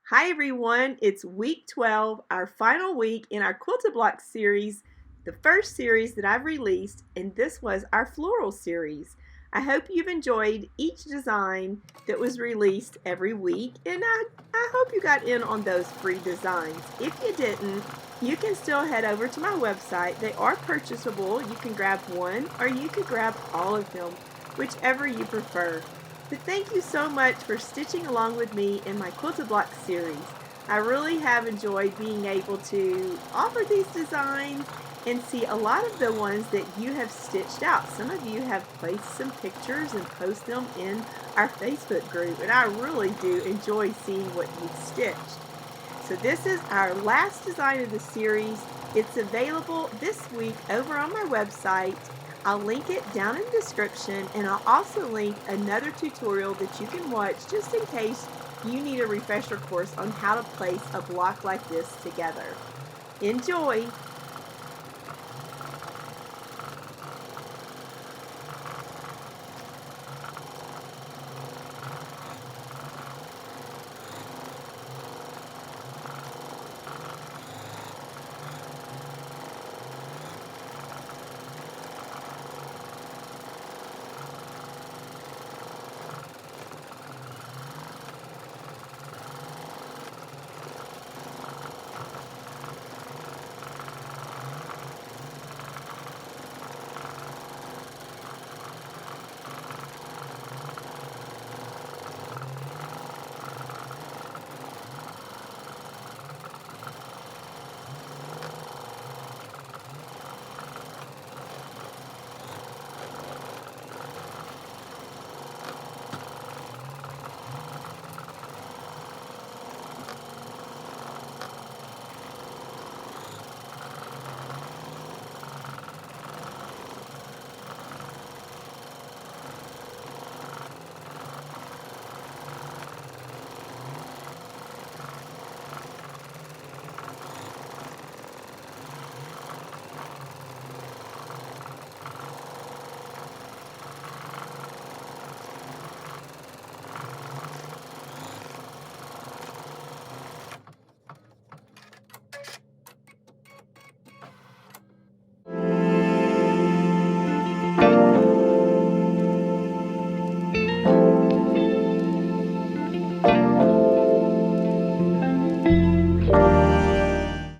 Hi everyone, it's week 12, our final week in our Quilted Block series, the first series that I've released, and this was our Floral series. I hope you've enjoyed each design that was released every week, and I hope you got in on those free designs. If you didn't, you can still head over to my website. They are purchasable. You can grab one or you can grab all of them, whichever you prefer. But thank you so much for stitching along with me in my Quilted Block series. I really have enjoyed being able to offer these designs and see a lot of the ones that you have stitched out. Some of you have placed some pictures and post them in our Facebook group, and I really do enjoy seeing what you've stitched. So this is our last design of the series. It's available this week over on my website. I'll link it down in the description, and I'll also link another tutorial that you can watch just in case you need a refresher course on how to place a block like this together. Enjoy!